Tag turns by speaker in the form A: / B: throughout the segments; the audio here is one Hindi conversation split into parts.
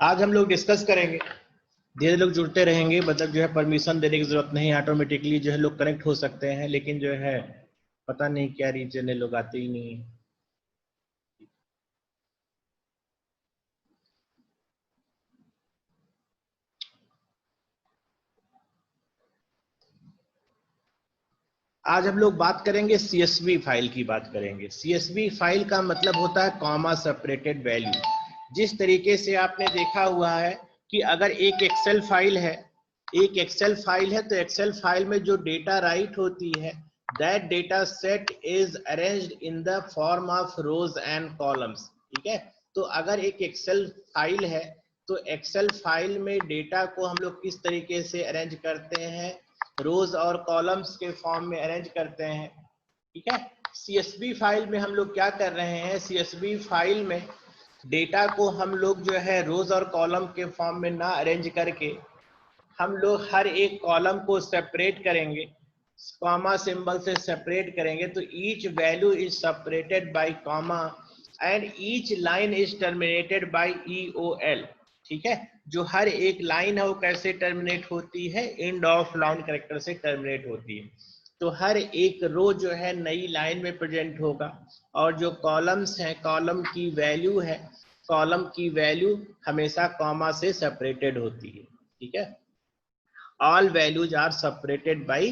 A: आज हम लोग डिस्कस करेंगे, धीरे लोग जुड़ते रहेंगे, मतलब जो है परमिशन देने की जरूरत नहीं, ऑटोमेटिकली जो है लोग कनेक्ट हो सकते हैं, लेकिन जो है पता नहीं क्या रीजन है, लोग आते ही नहीं है। आज हम लोग बात करेंगे सीएसवी फाइल की बात करेंगे। सीएसवी फाइल का मतलब होता है कॉमा सेपरेटेड वैल्यू। जिस तरीके से आपने देखा हुआ है कि अगर एक एक्सेल फाइल है, तो एक्सेल फाइल में जो डेटा राइट होती है, that data set is arranged in the form of rose and columns. ठीक है, तो अगर एक एक्सेल फाइल है तो एक्सेल फाइल में डेटा को हम लोग किस तरीके से अरेंज करते हैं, रोज और कॉलम्स के फॉर्म में अरेंज करते हैं। ठीक है, सीएसवी फाइल में हम लोग क्या कर रहे हैं, सीएसवी फाइल में डेटा को हम लोग जो है रोज और कॉलम के फॉर्म में ना अरेंज करके हम लोग हर एक कॉलम को सेपरेट करेंगे, कॉमा सिंबल से सेपरेट करेंगे। तो each value is separated by comma and each line is terminated bye EOL। ठीक है, जो हर एक लाइन है वो कैसे टर्मिनेट होती है, एंड ऑफ लाइन कैरेक्टर से टर्मिनेट होती है। तो हर एक रो जो है नई लाइन में प्रेजेंट होगा, और जो कॉलम्स हैं, कॉलम की वैल्यू है, कॉलम की वैल्यू हमेशा कॉमा से सेपरेटेड होती है। ठीक है, all values are separated by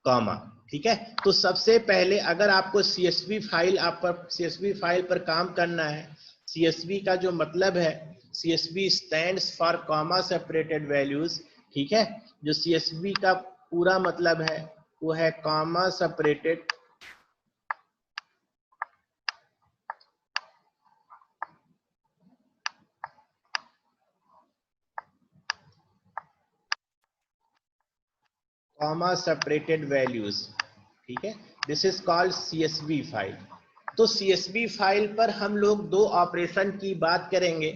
A: comma. ठीक है, तो सबसे पहले अगर आपको सीएसवी फाइल, आप पर सीएसवी फाइल पर काम करना है, सीएसवी का जो मतलब है, CSV stands for comma separated values. ठीक है, जो सीएसवी का पूरा मतलब है वो है comma separated comma separated values. ठीक है, this is called CSV file. तो सीएसवी फाइल पर हम लोग दो ऑपरेशन की बात करेंगे,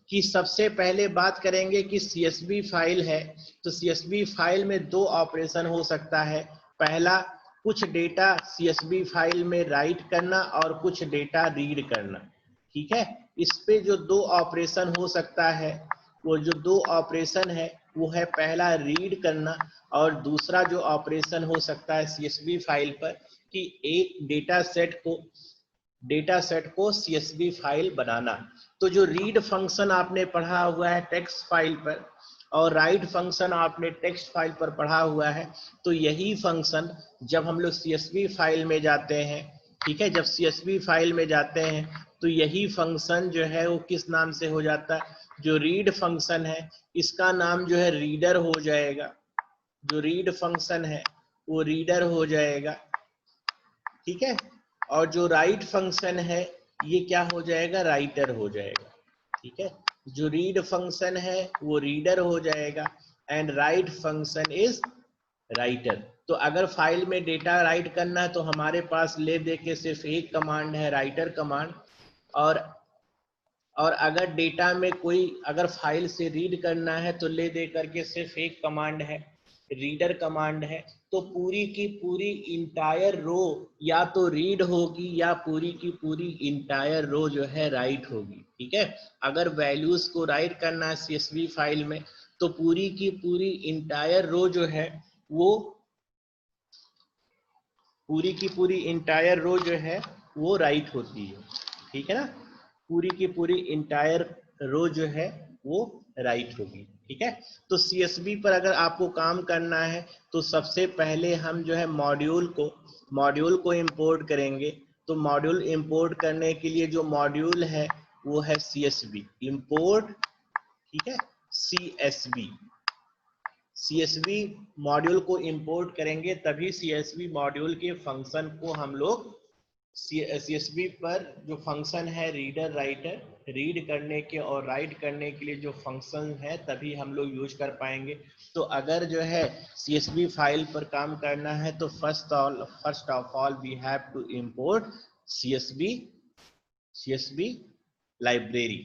A: कि सबसे पहले बात करेंगे कि सीएसवी फाइल है तो सीएसवी फाइल में दो ऑपरेशन हो सकता है। पहला, कुछ डेटा सीएसवी फाइल में राइट करना और कुछ डेटा रीड करना। ठीक है, इस पे जो दो ऑपरेशन हो सकता है, वो जो दो ऑपरेशन है वो है पहला रीड करना, और दूसरा जो ऑपरेशन हो सकता है सीएसवी फाइल पर कि एक डेटा सेट को सीएसवी फाइल बनाना। तो जो रीड फंक्शन आपने पढ़ा हुआ है टेक्स्ट फाइल पर, और राइट फंक्शन आपने टेक्स्ट फाइल पर पढ़ा हुआ है, तो यही फंक्शन जब हम लोग सीएसवी फाइल में जाते हैं, ठीक है, जब सीएसवी फाइल में जाते हैं तो यही फंक्शन जो है वो किस नाम से हो जाता है, जो रीड फंक्शन है इसका नाम जो है रीडर हो जाएगा। जो रीड फंक्शन है वो रीडर हो जाएगा। ठीक है, और जो राइट फंक्शन है ये क्या हो जाएगा, राइटर हो जाएगा। ठीक है, जो रीड फंक्शन है वो रीडर हो जाएगा and right function is writer. तो अगर फाइल में डेटा राइट करना है तो हमारे पास ले दे के सिर्फ एक कमांड है, राइटर कमांड। और अगर डेटा में कोई अगर फाइल से रीड करना है तो ले दे करके सिर्फ एक कमांड है, रीडर कमांड है। तो पूरी की पूरी इंटायर रो या तो रीड होगी या पूरी की पूरी इंटायर रो जो है राइट होगी। ठीक है, अगर वैल्यूज को राइट करना है सीएसवी फाइल में तो पूरी की पूरी इंटायर रो जो है वो पूरी की पूरी इंटायर रो जो है वो राइट होती है। ठीक है ना, पूरी की पूरी इंटायर रो जो है वो राइट होगी। ठीक है, तो सीएसवी पर अगर आपको काम करना है तो सबसे पहले हम जो है मॉड्यूल को इंपोर्ट करेंगे। तो मॉड्यूल इंपोर्ट करने के लिए जो मॉड्यूल है वो है सीएसवी इंपोर्ट। ठीक है, सीएसवी मॉड्यूल को इंपोर्ट करेंगे तभी सीएसवी मॉड्यूल के फंक्शन को हम लोग सीएसवी पर जो फंक्शन है रीडर राइटर, रीड करने के और राइट करने के लिए जो फंक्शन है तभी हम लोग यूज कर पाएंगे। तो अगर जो है सीएसवी फाइल पर काम करना है तो first of all we have to import CSV library.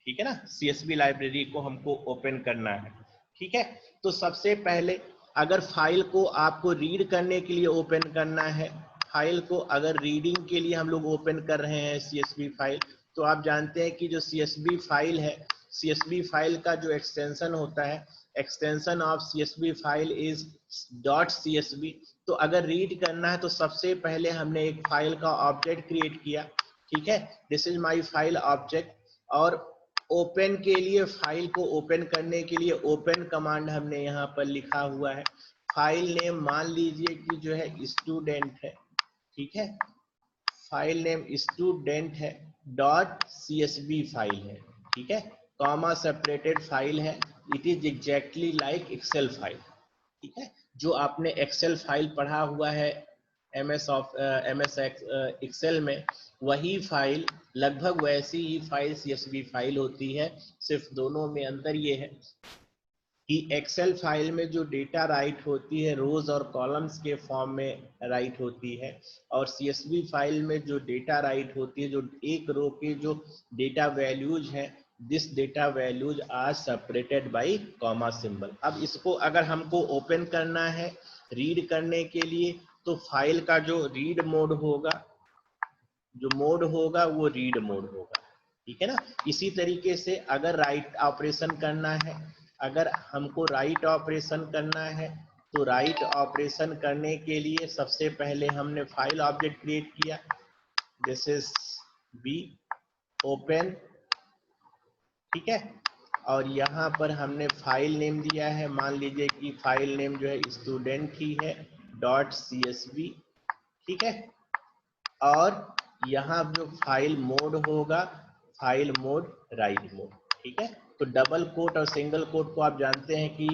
A: ठीक है ना, सीएसवी लाइब्रेरी को हमको ओपन करना है। ठीक है, तो सबसे पहले अगर फाइल को आपको रीड करने के लिए ओपन करना है, फाइल को अगर रीडिंग के लिए हम लोग ओपन कर रहे हैं सीएसवी फाइल, तो आप जानते हैं कि जो सीएसवी फाइल है, CSV फाइल का जो एक्सटेंशन होता है, extension of CSV file is .csv। तो अगर रीड करना है तो सबसे पहले हमने एक फाइल का ऑब्जेक्ट क्रिएट किया, ठीक है, this is my file object. और ओपन के लिए, फाइल को ओपन करने के लिए ओपन कमांड हमने यहाँ पर लिखा हुआ है। फाइल नेम मान लीजिए कि जो है स्टूडेंट है, ठीक है, फाइल नेम स्टूडेंट है, .csv फाइल है, ठीक है, कॉमा सेपरेटेड फाइल है, it is exactly like Excel file, ठीक है। जो आपने एक्सेल फाइल पढ़ा हुआ है MS एक्सेल में, वही फाइल, लगभग वैसी ही फाइल CSV फाइल होती है। सिर्फ दोनों में अंतर ये है कि एक्सेल फाइल में जो डेटा राइट होती है रोज और कॉलम्स के फॉर्म में राइट होती है, और CSV फाइल में जो डेटा राइट होती है, जो एक रो के जो डेटा वैल्यूज हैं, this data values are separated by comma symbol. अब इसको अगर हमको ओपन करना है रीड करने के लिए, तो फाइल का जो रीड मोड होगा, जो मोड होगा वो रीड मोड होगा, ठीक है ना। इसी तरीके से अगर राइट ऑपरेशन करना है, अगर हमको राइट ऑपरेशन करना है, तो राइट ऑपरेशन करने के लिए सबसे पहले हमने फाइल ऑब्जेक्ट क्रिएट किया, दिस इज बी ओपन, ठीक है, और यहाँ पर हमने फाइल नेम दिया है, मान लीजिए कि फाइल नेम जो है स्टूडेंट ही है, .csv, ठीक है। और यहाँ जो फाइल मोड होगा, फाइल मोड राइट मोड, ठीक है। तो डबल कोट और सिंगल कोट को आप जानते हैं कि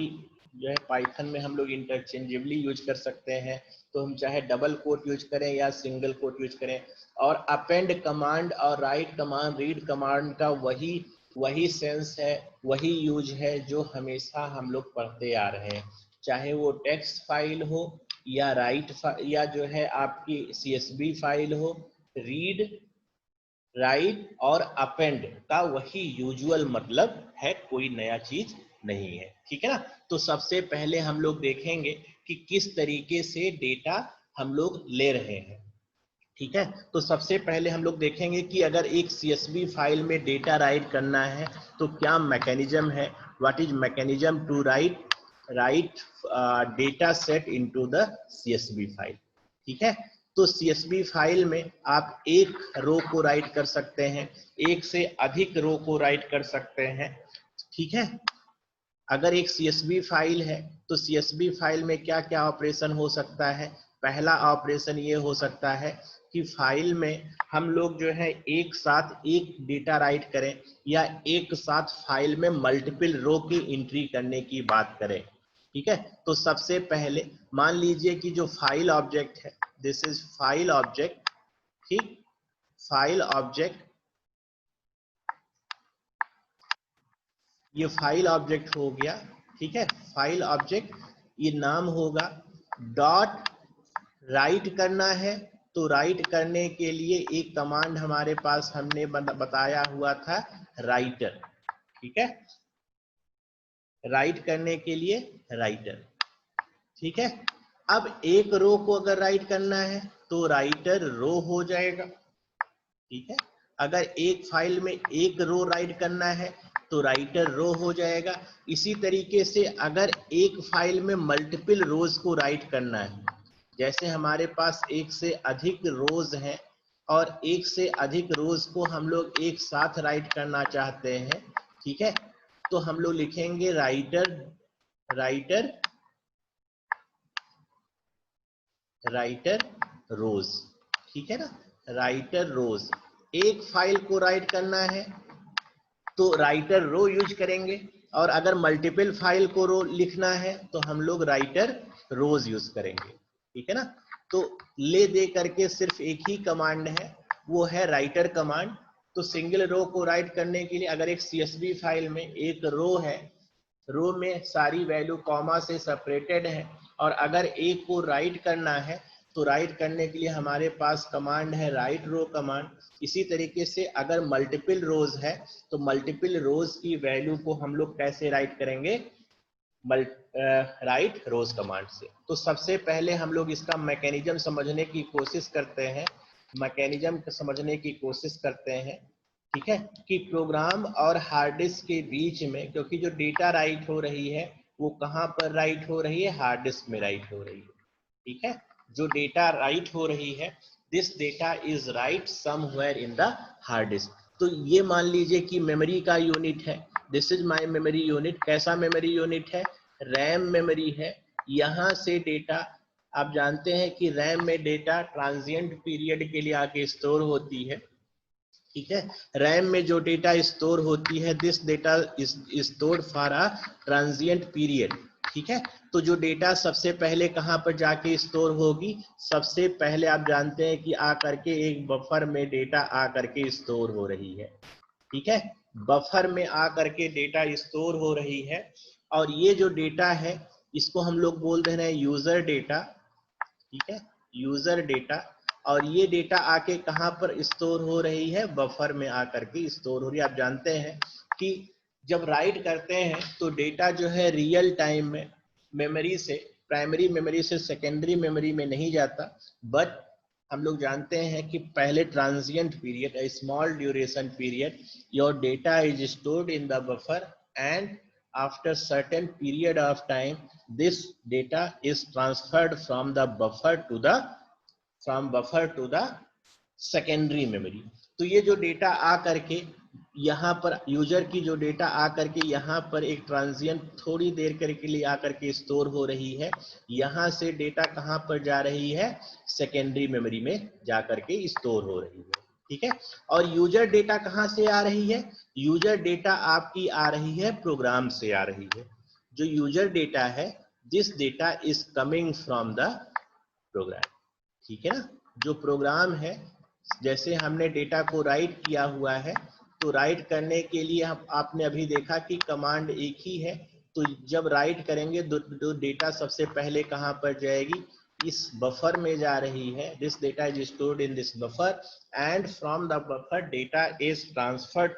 A: जो है पाइथन में हम लोग इंटरचेंजेबली यूज कर सकते हैं, तो हम चाहे डबल कोट यूज करें या सिंगल कोट यूज करें। और अपेंड कमांड और राइट कमांड, रीड कमांड का वही सेंस है, वही यूज है जो हमेशा हम लोग पढ़ते आ रहे हैं, चाहे वो टेक्स्ट फाइल हो या या जो है आपकी CSV फाइल हो। रीड, राइट और अपेंड का वही यूजुअल मतलब है, कोई नया चीज नहीं है, ठीक है ना। तो सबसे पहले हम लोग देखेंगे कि किस तरीके से डेटा हम लोग ले रहे हैं, ठीक है। तो सबसे पहले हम लोग देखेंगे कि अगर एक CSV फाइल में डेटा राइट करना है तो क्या मैकेनिज्म है, what is mechanism to write data set into the CSV file, ठीक है। तो CSV फाइल में आप एक रो को राइट कर सकते हैं, एक से अधिक रो को राइट कर सकते हैं, ठीक है। अगर एक CSV फाइल है तो CSV फाइल में क्या क्या ऑपरेशन हो सकता है। पहला ऑपरेशन ये हो सकता है कि फाइल में हम लोग जो है एक साथ एक डेटा राइट करें, या एक साथ फाइल में मल्टीपल रो की एंट्री करने की बात करें, ठीक है। तो सबसे पहले मान लीजिए कि जो फाइल ऑब्जेक्ट है, दिस इज फाइल ऑब्जेक्ट, ठीक, फाइल ऑब्जेक्ट, ये फाइल ऑब्जेक्ट हो गया, ठीक है। फाइल ऑब्जेक्ट, ये नाम होगा, डॉट राइट करना है तो राइट करने के लिए एक कमांड हमारे पास हमने बताया हुआ था, राइटर, ठीक है, राइट करने के लिए राइटर, ठीक है। अब एक रो को अगर राइट करना है तो राइटर रो हो जाएगा, ठीक है। अगर एक फाइल में एक रो राइट करना है तो राइटर रो हो जाएगा। इसी तरीके से अगर एक फाइल में मल्टीपल रोज को राइट करना है, जैसे हमारे पास एक से अधिक रोज हैं और एक से अधिक रोज को हम लोग एक साथ राइट करना चाहते हैं, ठीक है, तो हम लोग लिखेंगे राइटर रोज, ठीक है ना, राइटर रोज। एक फाइल को राइट करना है तो राइटर रो यूज करेंगे, और अगर मल्टीपल फाइल को रो लिखना है तो हम लोग राइटर रोज यूज करेंगे, ठीक है ना। तो ले दे करके सिर्फ एक ही कमांड है, वो है राइटर कमांड। तो सिंगल रो को राइट करने के लिए अगर एक CSV फाइल में एक रो है, रो में सारी वैल्यू कॉमा से सेपरेटेड है, और अगर एक को राइट करना है तो राइट करने के लिए हमारे पास कमांड है राइट रो कमांड। इसी तरीके से अगर मल्टीपल रोज है तो मल्टीपल रोज की वैल्यू को हम लोग कैसे राइट करेंगे, राइट रोज कमांड से। तो सबसे पहले हम लोग इसका मैकेनिज्म समझने की कोशिश करते हैं, मैकेनिज्म समझने की कोशिश करते हैं, ठीक है, कि प्रोग्राम और हार्ड डिस्क के बीच में, क्योंकि जो डेटा राइट हो रही है वो कहाँ पर राइट हो रही है, हार्ड डिस्क में राइट हो रही है। ठीक है, जो डेटा राइट हो रही है, this data is right somewhere in the hard disk. तो ये मान लीजिए कि मेमोरी का यूनिट है, this is my memory unit. कैसा मेमोरी यूनिट है, रैम मेमोरी है। यहाँ से डेटा, आप जानते हैं कि रैम में डेटा ट्रांजिएंट पीरियड के लिए आके स्टोर होती है। ठीक है, रैम में जो डेटा स्टोर होती है, this data is stored for a transient period. ठीक है, तो जो डेटा सबसे पहले कहां पर जाके स्टोर होगी, सबसे पहले आप जानते हैं कि आ करके एक बफर में डेटा आ करके स्टोर हो रही है। ठीक है, बफर में आ करके डेटा स्टोर हो रही है, और ये जो डेटा है इसको हम लोग बोल रहे हैं यूजर डेटा। ठीक है, यूजर डेटा। और ये डेटा आके कहां पर स्टोर हो रही है, बफर में आकर के स्टोर हो रही है। आप जानते हैं कि जब राइट करते हैं तो डेटा जो है रियल टाइम में मेमोरी से, प्राइमरी मेमोरी से सेकेंडरी मेमोरी में नहीं जाता, बट हम लोग जानते हैं कि पहले transient period, small duration period, your data is stored in the buffer, and after certain period of time this data is transferred from the buffer to the secondary memory। तो ये जो डेटा आ करके यहाँ पर यूजर की जो डेटा आ करके यहाँ पर एक ट्रांजिएंट थोड़ी देर के लिए आकर के स्टोर हो रही है, यहाँ से डेटा कहाँ पर जा रही है, सेकेंडरी मेमोरी में जा करके स्टोर हो रही है। ठीक है, और यूजर डेटा कहाँ से आ रही है, यूजर डेटा आपकी आ रही है प्रोग्राम से आ रही है। जो यूजर डेटा है, this data is coming from the program. ठीक है ना, जो प्रोग्राम है, जैसे हमने डेटा को राइट किया हुआ है, तो राइट करने के लिए आपने अभी देखा कि कमांड एक ही है। तो जब राइट करेंगे तो डेटा सबसे पहले कहां पर जाएगी, इस बफर में जा रही है। This data is stored in this buffer, and from the buffer data is transferred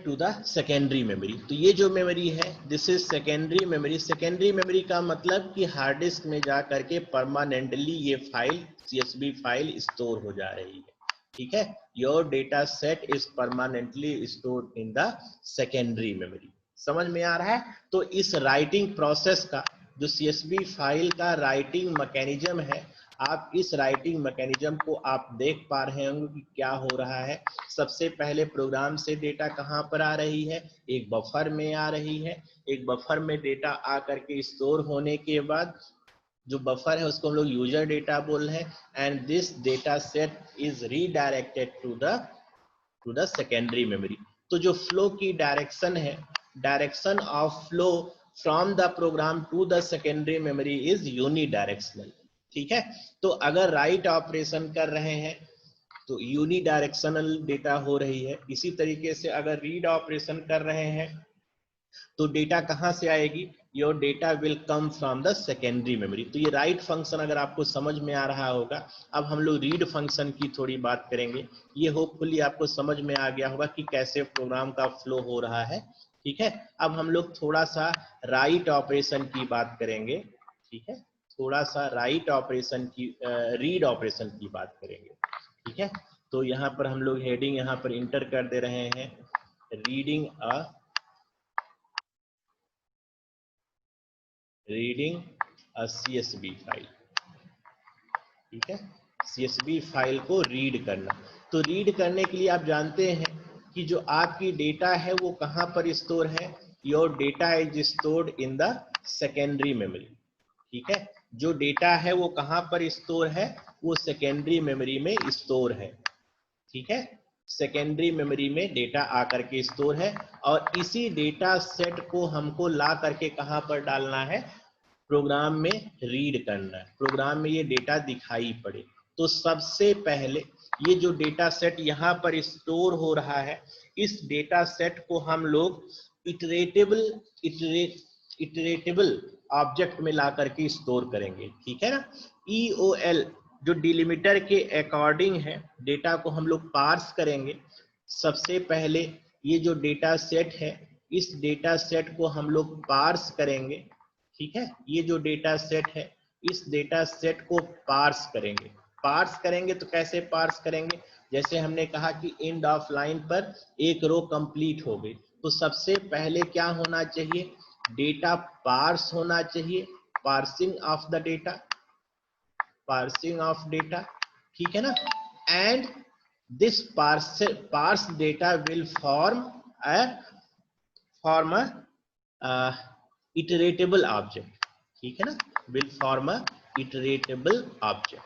A: to the secondary memory. तो ये जो मेमोरी है, this is secondary memory. Secondary memory का मतलब कि हार्ड डिस्क में जा करके परमानेंटली ये फाइल, CSV फाइल स्टोर हो जा रही है। ठीक है, your data set is permanently stored in the secondary memory. समझ में आ रहा है? तो इस राइटिंग प्रोसेस का, जो CSV फाइल का राइटिंग मैकेनिज्म है, आप इस राइटिंग मैकेनिज्म को आप देख पा रहे होंगे कि क्या हो रहा है। सबसे पहले प्रोग्राम से डेटा कहां पर आ रही है, एक बफर में आ रही है। एक बफर में डेटा आ करके स्टोर होने के बाद, जो बफर है उसको हम लोग यूजर डेटा बोल रहे हैं, and this data set is redirected to the secondary memory. तो जो फ्लो की डायरेक्शन है, direction of flow from the program to the secondary memory is unidirectional. ठीक है, तो अगर राइट ऑपरेशन कर रहे हैं तो यूनिडायरेक्शनल डेटा हो रही है। इसी तरीके से अगर रीड ऑपरेशन कर रहे हैं तो डेटा कहां से आएगी, your data will come from the secondary memory. तो ये राइट फंक्शन अगर आपको समझ में आ रहा होगा। अब हम लोग रीड फंक्शन की थोड़ी बात करेंगे। ये होपफुली आपको समझ में आ गया होगा कि कैसे प्रोग्राम का फ्लो हो रहा है। ठीक है, अब हम लोग थोड़ा सा राइट ऑपरेशन की बात करेंगे। ठीक है, थोड़ा सा राइट ऑपरेशन की, रीड ऑपरेशन की बात करेंगे। ठीक है, तो यहाँ पर हम लोग हेडिंग यहाँ पर इंटर कर दे रहे हैं, रीडिंग अ CSV फाइल। ठीक है, CSV फाइल को रीड करना। तो रीड करने के लिए आप जानते हैं कि जो आपकी डेटा है वो कहां पर स्टोर है, your data is stored in the secondary memory. ठीक है, जो डेटा है वो कहां पर स्टोर है, वो सेकेंडरी मेमोरी में स्टोर है। ठीक है, सेकेंडरी मेमोरी में डेटा आकर के स्टोर है, और इसी डेटा सेट को हमको ला करके कहां पर डालना है, प्रोग्राम में रीड करना है। प्रोग्राम में ये डेटा दिखाई पड़े। तो सबसे पहले ये जो डेटा सेट यहाँ पर स्टोर हो रहा है, इस डेटा सेट को हम लोग इटरेटेबल ऑब्जेक्ट में ला करके स्टोर करेंगे। ठीक है ना, EOL जो डिलिमीटर के अकॉर्डिंग है, डेटा को हम लोग पार्स करेंगे। सबसे पहले ये जो डेटा सेट है, इस डेटा सेट को हम लोग पार्स करेंगे। ठीक है, ये जो डेटा सेट है इस डेटा सेट को पार्स करेंगे। पार्स करेंगे तो कैसे पार्स करेंगे? जैसे हमने कहा कि एंड ऑफ लाइन पर एक रो कंप्लीट हो गई, तो सबसे पहले क्या होना चाहिए? डेटा पार्स होना चाहिए, parsing of the data, parsing of data, ठीक है ना। And this parse data will form a iterable object, ठीक है ना, will form a iterable object,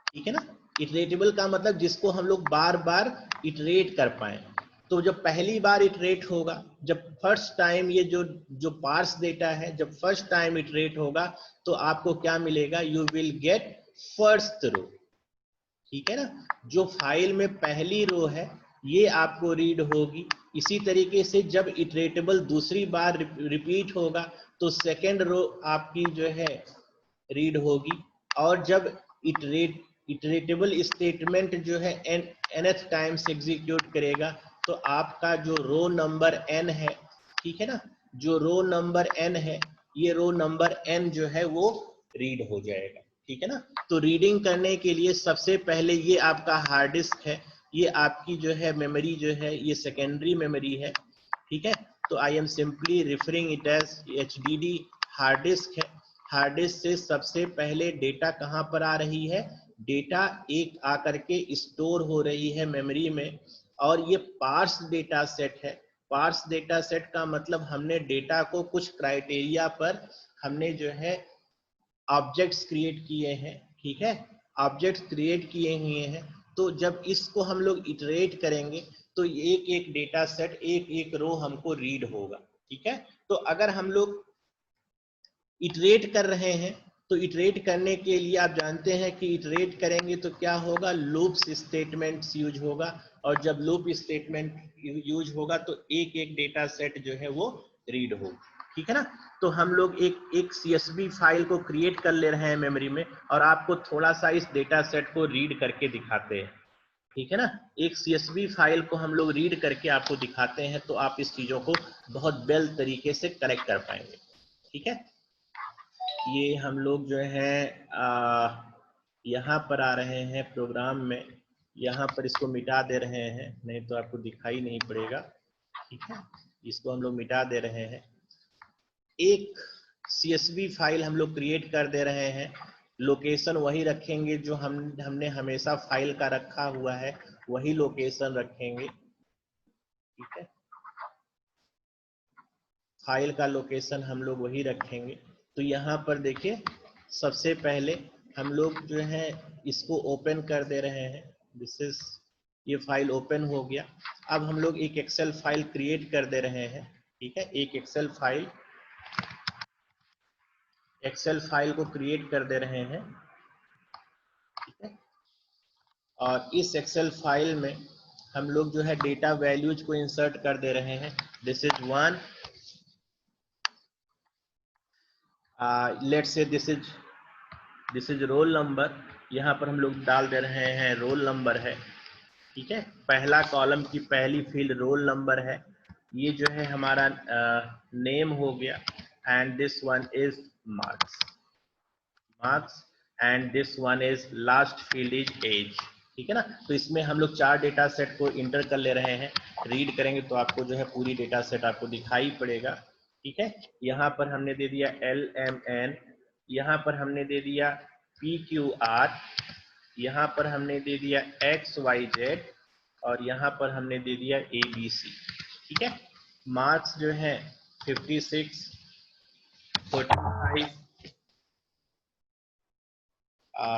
A: ठीक है ना। इटरेटेबल का मतलब जिसको हम लोग बार बार इटरेट कर पाए। तो जब पहली बार इटरेट होगा, जब फर्स्ट टाइम ये जो पार्स डेटा है, जब फर्स्ट टाइम इटरेट होगा तो आपको क्या मिलेगा? You will get first row, ठीक है ना। जो फाइल में पहली रो है ये आपको रीड होगी। इसी तरीके से जब इटरेटेबल दूसरी बार रिपीट होगा तो सेकेंड रो आपकी जो है रीड होगी। और जब इटरेटेबल स्टेटमेंट जो है nth टाइम्स एग्जीक्यूट करेगा तो आपका जो रो नंबर n है, ठीक है ना, जो रो नंबर n है, ये रो नंबर n जो है वो रीड हो जाएगा, ठीक है ना। तो रीडिंग करने के लिए सबसे पहले ये आपका हार्ड डिस्क है, ये आपकी जो है मेमोरी जो है ये सेकेंडरी मेमोरी है, ठीक है। तो I am simply referring it as HDD hard disk है। हार्ड डिस्क से सबसे पहले डेटा कहाँ पर आ रही है? डेटा एक आकर के स्टोर हो रही है मेमोरी में, और ये पार्स डेटा सेट है। पार्स डेटा सेट का मतलब हमने डेटा को कुछ क्राइटेरिया पर हमने जो है ऑब्जेक्ट्स क्रिएट किए हैं, ठीक है, ऑब्जेक्ट्स क्रिएट किए हुए हैं। तो जब इसको हम लोग इटरेट करेंगे तो एक एक डेटा सेट, एक एक रो हमको रीड होगा, ठीक है। तो अगर हम लोग इटरेट कर रहे हैं तो इटरेट करने के लिए आप जानते हैं कि इटरेट करेंगे तो क्या होगा? लूप्स स्टेटमेंट्स यूज होगा, और जब लूप स्टेटमेंट यूज होगा तो एक एक डेटा सेट जो है वो रीड होगा, ठीक है ना। तो हम लोग एक CSV फाइल को क्रिएट कर ले रहे हैं मेमोरी में, और आपको थोड़ा सा इस डेटा सेट को रीड करके दिखाते हैं, ठीक है ना। एक CSV फाइल को हम लोग रीड करके आपको दिखाते हैं तो आप इस चीजों को बहुत वेल तरीके से करेक्ट कर पाएंगे, ठीक है। ये हम लोग जो है यहाँ पर आ रहे हैं प्रोग्राम में, यहाँ पर इसको मिटा दे रहे हैं, नहीं तो आपको दिखाई नहीं पड़ेगा, ठीक है। इसको हम लोग मिटा दे रहे हैं। एक CSV फाइल हम लोग क्रिएट कर दे रहे हैं, लोकेशन वही रखेंगे जो हमने हमेशा फाइल का रखा हुआ है, वही लोकेशन रखेंगे, ठीक है। फाइल का लोकेशन हम लोग वही रखेंगे। तो यहाँ पर देखिए सबसे पहले हम लोग जो है इसको ओपन कर दे रहे हैं। दिस इज, ये फाइल ओपन हो गया। अब हम लोग एक एक्सेल फाइल क्रिएट कर दे रहे हैं, ठीक है। एक एक्सेल फाइल को क्रिएट कर दे रहे हैं, ठीक है। और इस एक्सेल फाइल में हम लोग जो है डेटा वैल्यूज को इंसर्ट कर दे रहे हैं। This is 1, let's say this is roll number. यहाँ पर हम लोग डाल दे रहे हैं रोल नंबर है, ठीक है। पहला कॉलम की पहली फील्ड रोल नंबर है। ये जो है हमारा नेम हो गया, and this one is marks and this one is last field is age, ठीक है ना। तो इसमें हम लोग 4 डेटा सेट को इंटर कर ले रहे हैं। रीड करेंगे तो आपको जो है पूरी डेटा सेट आपको दिखाई पड़ेगा, ठीक है। यहाँ पर हमने दे दिया LMN, यहाँ पर हमने दे दिया PQR, यहाँ पर हमने दे दिया XYZ, और यहाँ पर हमने दे दिया ABC, ठीक है। मार्क्स जो है 56, 45,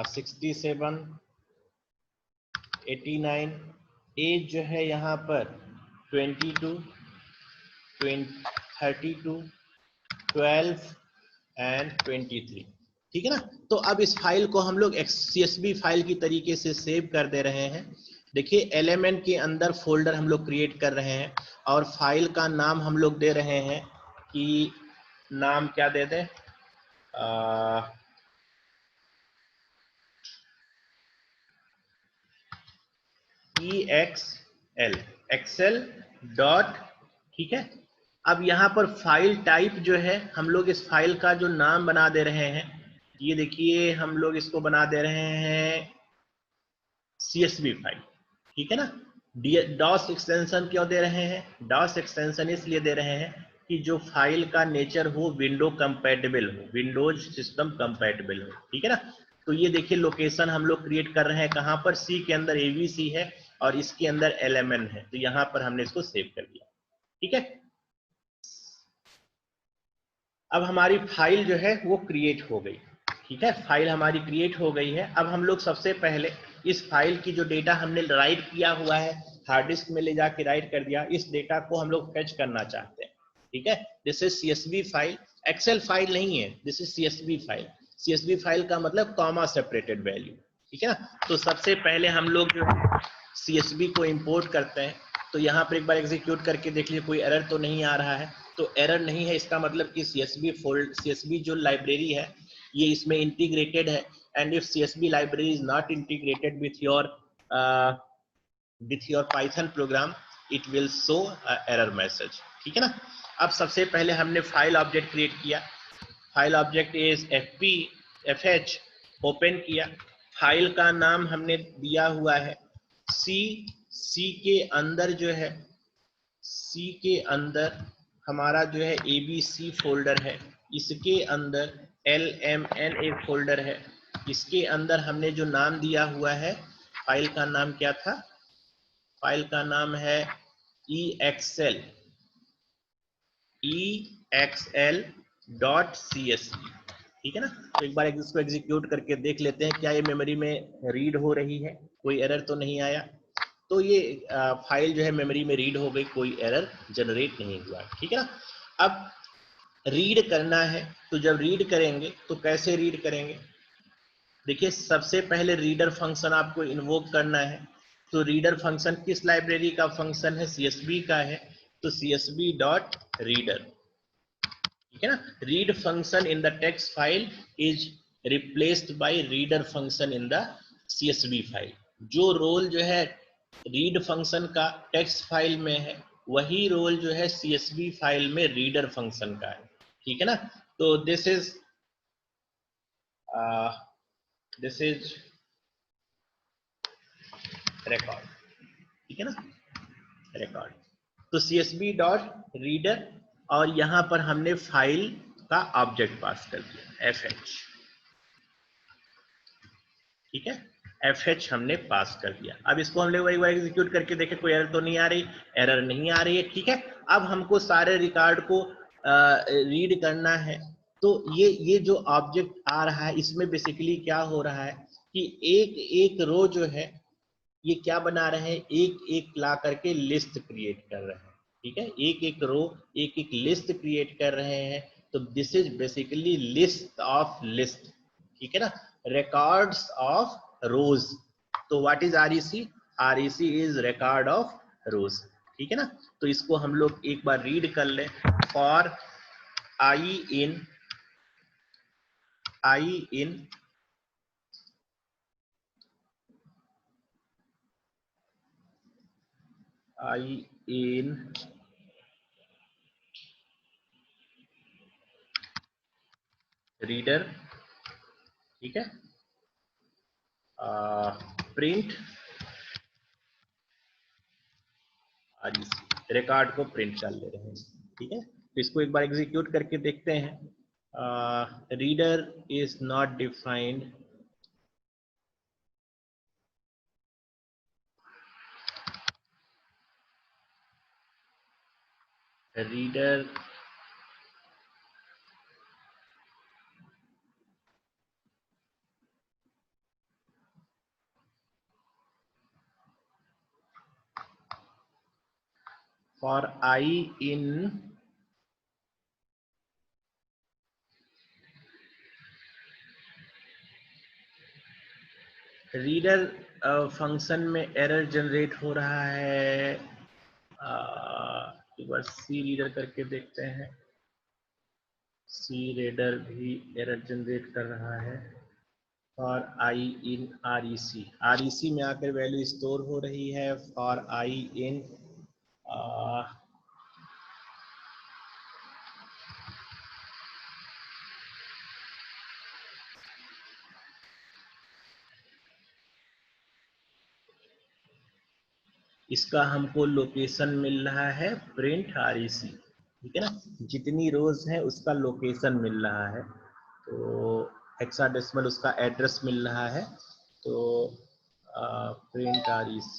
A: 67, 89, एज जो है यहाँ पर 22, 32, 12 एंड 23, ठीक है ना। तो अब इस फाइल को हम लोग CSV फाइल की तरीके से सेव कर दे रहे हैं। देखिए एलिमेंट के अंदर फोल्डर हम लोग क्रिएट कर रहे हैं, और फाइल का नाम हम लोग दे रहे हैं कि नाम क्या दे दें, EXL, एक्सेल डॉट, ठीक है, अब यहाँ पर फाइल टाइप जो है, हम लोग इस फाइल का जो नाम बना दे रहे हैं, ये देखिए हम लोग इसको बना दे रहे हैं CSV फाइल, ठीक है ना। डॉस एक्सटेंशन क्यों दे रहे हैं? डॉस एक्सटेंशन इसलिए दे रहे हैं कि जो फाइल का नेचर हो विंडो कंपैटिबल हो, विंडोज सिस्टम कंपैटिबल हो, ठीक है ना। तो ये देखिए लोकेशन हम लोग क्रिएट कर रहे हैं कहाँ पर, सी के अंदर ABC है और इसके अंदर LMN है, तो यहाँ पर हमने इसको सेव कर दिया, ठीक है। अब हमारी फाइल जो है वो क्रिएट हो गई, ठीक है, फाइल हमारी क्रिएट हो गई है। अब हम लोग सबसे पहले इस फाइल की जो डेटा हमने राइट किया हुआ है, हार्ड डिस्क में ले जाके राइट कर दिया, इस डेटा को हम लोग फेच करना चाहते हैं, ठीक है। This is CSV file, Excel file नहीं है, this is CSV file. CSV file का मतलब कॉमा सेपरेटेड वैल्यू, ठीक है ना। तो सबसे पहले हम लोग जो है CSV को इंपोर्ट करते हैं। तो यहाँ पर एक बार एग्जीक्यूट करके देख लीजिए, कोई एरर तो नहीं आ रहा है। तो एरर नहीं है, इसका मतलब कि CSV जो लाइब्रेरी है ये इसमें इंटीग्रेटेड है, and if CSV library is not integrated with your Python programme, it will show error message, ठीक है ना। अब सबसे पहले हमने फाइल ऑब्जेक्ट क्रिएट किया, file object is fh, open किया, फाइल का नाम हमने दिया हुआ है सी के अंदर जो है, सी के अंदर हमारा जो है ABC फोल्डर है, इसके अंदर LMN एक फोल्डर है, इसके अंदर हमने जो नाम दिया हुआ है, फाइल का नाम क्या था? फाइल का नाम है exl.csv, ठीक है ना। तो एक बार इसको एग्जीक्यूट करके देख लेते हैं क्या ये मेमोरी में रीड हो रही है, कोई एरर तो नहीं आया। तो ये फाइल जो है मेमोरी में रीड हो गई, कोई एरर जनरेट नहीं हुआ, ठीक है ना। अब रीड करना है, तो जब रीड करेंगे तो कैसे रीड करेंगे? देखिए सबसे पहले रीडर फंक्शन आपको इन्वोक करना है। तो रीडर फंक्शन किस लाइब्रेरी का फंक्शन है? CSV का है, तो CSV डॉट रीडर, ठीक है ना। Read function in the text file is replaced by reader function in the CSV file. जो रोल जो है रीड फंक्शन का टेक्स्ट फाइल में है, वही रोल जो है CSV फाइल में रीडर फंक्शन का है, ठीक है ना। तो दिस इज रिकॉर्ड, ठीक है ना, रिकॉर्ड। तो CSV डॉट रीडर, और यहां पर हमने फाइल का ऑब्जेक्ट पास कर दिया FH, ठीक है, FH हमने पास कर दिया। अब इसको हम लोग एक बार एग्जीक्यूट करके देखें, कोई एरर तो नहीं आ रही, एरर नहीं आ रही है, ठीक है। अब हमको सारे रिकॉर्ड को रीड करना है। तो ये जो ऑब्जेक्ट आ रहा है, इसमें बेसिकली क्या हो रहा है कि एक एक रो जो है ये क्या बना रहे हैं, एक एक ला करके लिस्ट क्रिएट कर रहे हैं, ठीक है, एक एक रो एक एक लिस्ट क्रिएट कर रहे हैं। तो this is basically list of list, ठीक है ना, रिकॉर्ड्स ऑफ रोज। तो what is REC? REC is record of रोज, ठीक है ना। तो इसको हम लोग एक बार रीड कर ले, फॉर i in रीडर, ठीक है, प्रिंट REC, रिकॉर्ड को प्रिंट कर ले रहे हैं, ठीक है। तो इसको एक बार एग्जीक्यूट करके देखते हैं। Reader is not defined, reader for I in reader function में एरर जनरेट हो रहा है। एक बार सी रीडर करके देखते हैं, सी रीडर भी एरर जनरेट कर रहा है। फॉर I in REC में आकर वैल्यू स्टोर हो रही है। फॉर I in इसका हमको लोकेशन मिल रहा है प्रिंट REC, ठीक है ना, जितनी रोज है उसका लोकेशन मिल रहा है, तो हेक्साडेसिमल उसका एड्रेस मिल रहा है, तो प्रिंट REC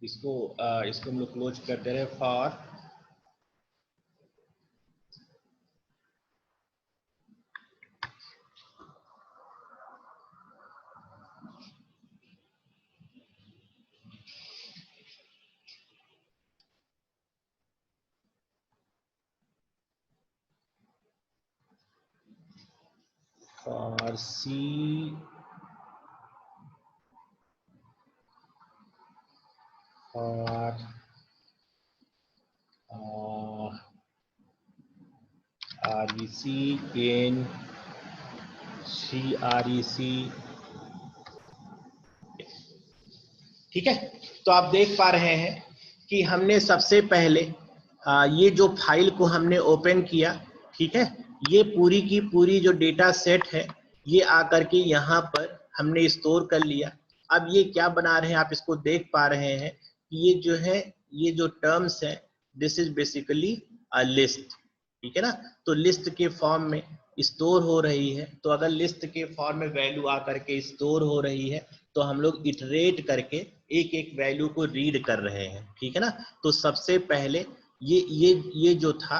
A: इसको हम लोग क्लोज कर दे रहे हैं फॉर C और REC in CREC, ठीक है। तो आप देख पा रहे हैं कि हमने सबसे पहले ये जो फाइल को हमने ओपन किया, ठीक है, ये पूरी की पूरी जो डेटा सेट है ये आकर के यहाँ पर हमने स्टोर कर लिया। अब ये क्या बना रहे हैं आप इसको देख पा रहे हैं कि ये जो है, ये जो टर्म्स है, this is basically a list, ठीक है ना, तो लिस्ट के फॉर्म में स्टोर हो रही है। तो अगर लिस्ट के फॉर्म में वैल्यू आकर के स्टोर हो रही है तो हम लोग इटरेट करके एक एक वैल्यू को रीड कर रहे हैं, ठीक है ना। तो सबसे पहले ये जो था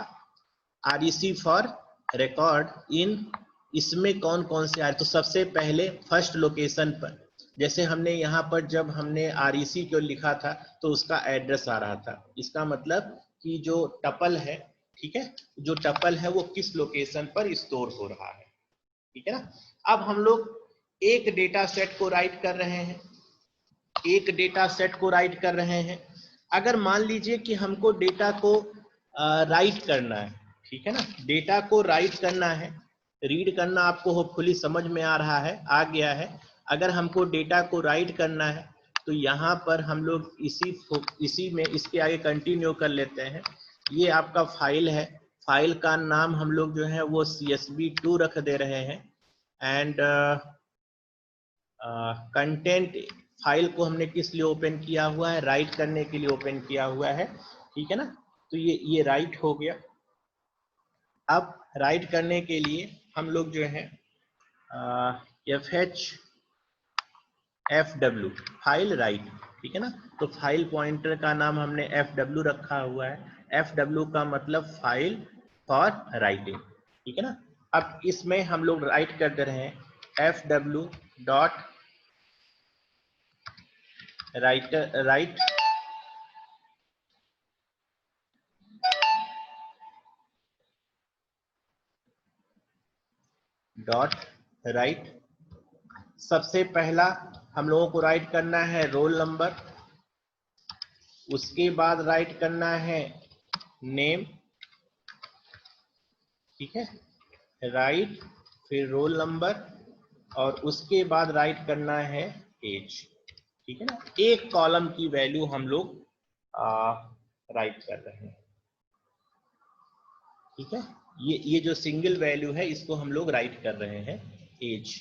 A: REC फॉर रिकॉर्ड इन, इसमें कौन कौन से आए, तो सबसे पहले फर्स्ट लोकेशन पर, जैसे हमने यहाँ पर जब हमने REC को लिखा था तो उसका एड्रेस आ रहा था, इसका मतलब कि जो टपल है, ठीक है, जो टपल है वो किस लोकेशन पर स्टोर हो रहा है, ठीक है ना। अब हम लोग एक डेटा सेट को राइट कर रहे हैं, एक डेटा सेट को राइट कर रहे हैं। अगर मान लीजिए कि हमको डेटा को राइट करना है, ठीक है ना, डेटा को राइट करना है, रीड करना आपको होपफुली समझ में आ रहा है, आ गया है। अगर हमको डेटा को राइट करना है तो यहाँ पर हम लोग इसी में इसके आगे कंटिन्यू कर लेते हैं। ये आपका फाइल है, फाइल का नाम हम लोग जो है वो CSV2 रख दे रहे हैं, एंड कंटेंट फाइल को हमने किस लिए ओपन किया हुआ है, राइट करने के लिए ओपन किया हुआ है, ठीक है ना। तो ये राइट हो गया। अब राइट करने के लिए हम लोग जो है FW फाइल राइट, ठीक है ना, तो फाइल पॉइंटर का नाम हमने FW रखा हुआ है। FW का मतलब फाइल फॉर राइटिंग, ठीक है ना। अब इसमें हम लोग राइट कर दे रहे हैं FW dot right dot right. सबसे पहला हम लोगों को राइट करना है रोल नंबर, उसके बाद राइट करना है नेम, ठीक है, राइट, फिर रोल नंबर, और उसके बाद राइट करना है एज, ठीक है ना। एक कॉलम की वैल्यू हम लोग राइट कर रहे हैं, ठीक है। ये जो सिंगल वैल्यू है इसको हम लोग राइट कर रहे हैं, एज,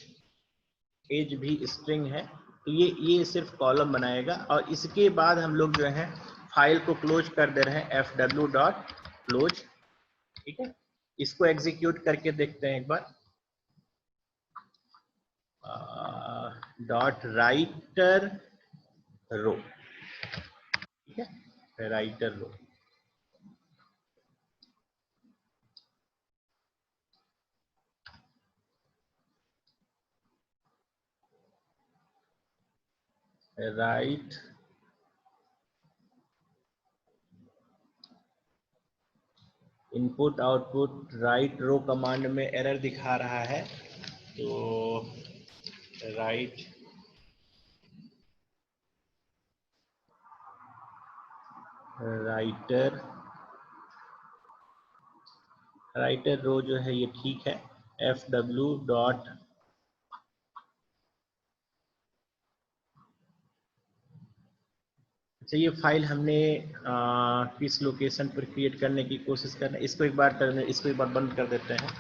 A: एज भी स्ट्रिंग है, तो ये सिर्फ कॉलम बनाएगा। और इसके बाद हम लोग जो है फाइल को क्लोज कर दे रहे हैं FW डॉट क्लोज, ठीक है। इसको एग्जीक्यूट करके देखते हैं एक बार, डॉट राइटर रो, ठीक है, राइटर रो। राइट इनपुट आउटपुट राइट रो कमांड में एरर दिखा रहा है, तो राइट राइटर रो जो है ये ठीक है, fw डॉट अच्छा, ये फाइल हमने किस लोकेशन पर क्रिएट करने की कोशिश कर रहे हैं, इसको एक बार बंद कर देते हैं,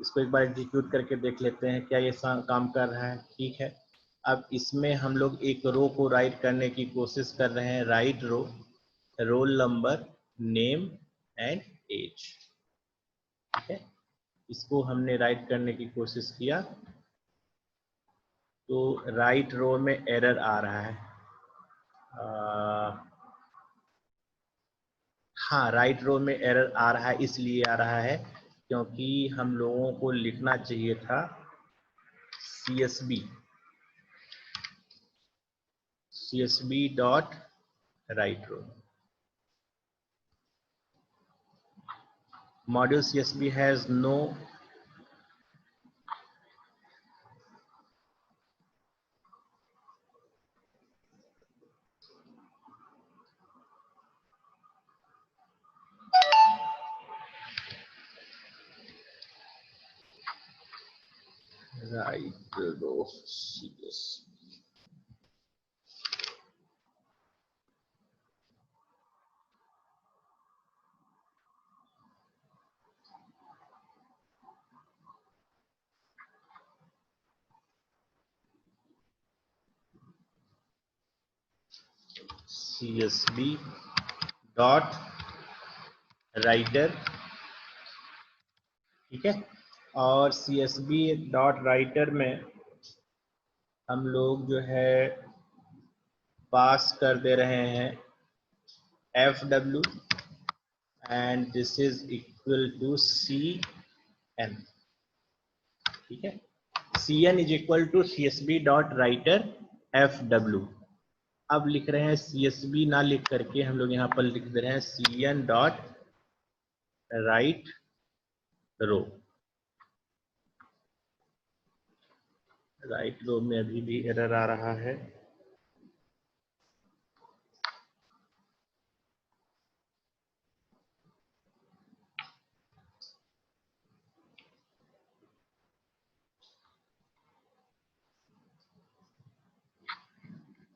A: इसको एक बार एग्जीक्यूट करके देख लेते हैं क्या ये काम कर रहा है। ठीक है, अब इसमें हम लोग एक रो को राइट करने की कोशिश कर रहे हैं, write row roll number name and age. ठीक है, इसको हमने राइट करने की कोशिश किया तो राइट रो में एरर आ रहा है। हाँ, राइट रो में एरर आ रहा है, इसलिए आ रहा है क्योंकि हम लोगों को लिखना चाहिए था CSV dot write row. Module CSV has no right row CSV. CSV dot writer. ठीक है, और CSV डॉट राइटर में हम लोग जो है पास कर दे रहे हैं FW and this is equal to CN। ठीक है, CN is equal to CSV dot writer FW। अब लिख रहे हैं CSV ना लिख करके हम लोग यहाँ पर लिख दे रहे हैं CN डॉट राइट रो। राइट रो में अभी भी एरर आ रहा है।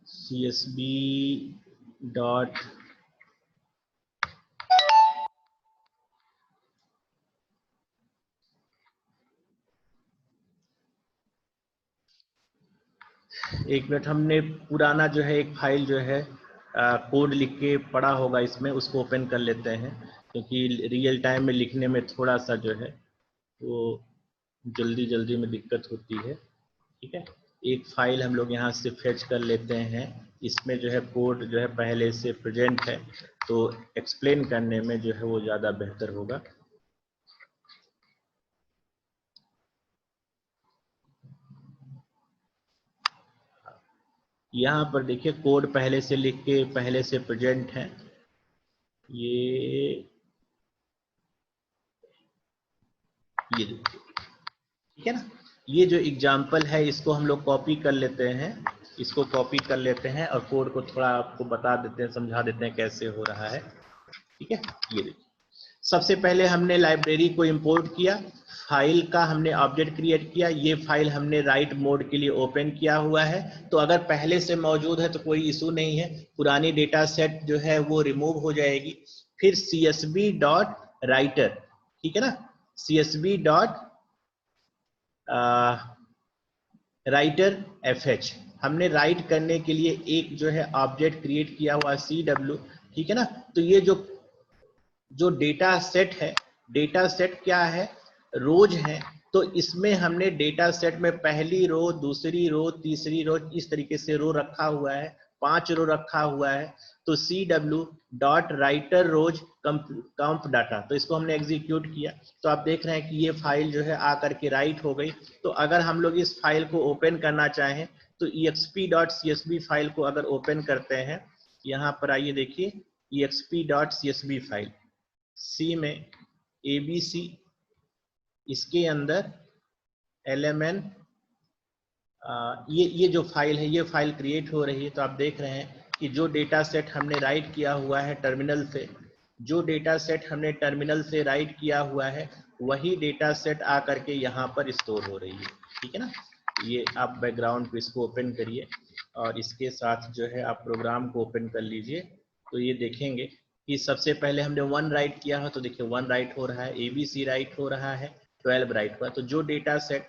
A: CSV डॉट एक मिनट, हमने पुराना जो है एक फाइल जो है कोड लिख के पढ़ा होगा इसमें, उसको ओपन कर लेते हैं क्योंकि रियल टाइम में लिखने में थोड़ा सा जो है वो जल्दी जल्दी में दिक्कत होती है। ठीक है, एक फाइल हम लोग यहाँ से फेच कर लेते हैं, इसमें जो है कोड जो है पहले से प्रेजेंट है तो एक्सप्लेन करने में जो है वो ज़्यादा बेहतर होगा। यहाँ पर देखिए कोड पहले से लिख के पहले से प्रेजेंट है। ये देखिए, ठीक है ना, ये जो एग्जाम्पल है इसको हम लोग कॉपी कर लेते हैं, इसको कॉपी कर लेते हैं और कोड को थोड़ा आपको बता देते हैं, समझा देते हैं कैसे हो रहा है। ठीक है, ये देखिए सबसे पहले हमने लाइब्रेरी को इंपोर्ट किया, फाइल का हमने ऑब्जेक्ट क्रिएट किया, ये फाइल हमने राइट मोड के लिए ओपन किया हुआ है। तो अगर पहले से मौजूद है तो कोई इशू नहीं है, पुरानी डेटा सेट जो है वो रिमूव हो जाएगी। फिर CSV डॉट राइटर, ठीक है ना, CSV डॉट राइटर FH हमने राइट करने के लिए एक जो है ऑब्जेक्ट क्रिएट किया हुआ CW। ठीक है ना, तो ये जो डेटा सेट है, डेटा सेट क्या है, रोज है, तो इसमें हमने डेटा सेट में पहली रो, दूसरी रो, तीसरी रो, इस तरीके से रो रखा हुआ है, 5 रो रखा हुआ है। तो CW डॉट राइटर रोज कंप डाटा, तो इसको हमने एग्जीक्यूट किया तो आप देख रहे हैं कि ये फाइल जो है आकर के राइट हो गई। तो अगर हम लोग इस फाइल को ओपन करना चाहें तो exp.csv फाइल को अगर ओपन करते हैं, यहाँ पर आइए देखिए exp.csv फाइल, C में ABC, इसके अंदर lmn ये जो फाइल है, ये फाइल क्रिएट हो रही है। तो आप देख रहे हैं कि जो डेटा सेट हमने राइट किया हुआ है टर्मिनल से, जो डेटा सेट हमने टर्मिनल से राइट किया हुआ है, वही डेटा सेट आकर के यहाँ पर स्टोर हो रही है। ठीक है ना। ये आप बैकग्राउंड पे इसको ओपन करिए और इसके साथ जो है आप प्रोग्राम को ओपन कर लीजिए। तो ये देखेंगे कि सबसे पहले हमने 1 राइट किया है, तो देखिए 1 राइट हो रहा है, ABC राइट हो रहा है, 12 राइट हुआ। तो जो डेटा सेट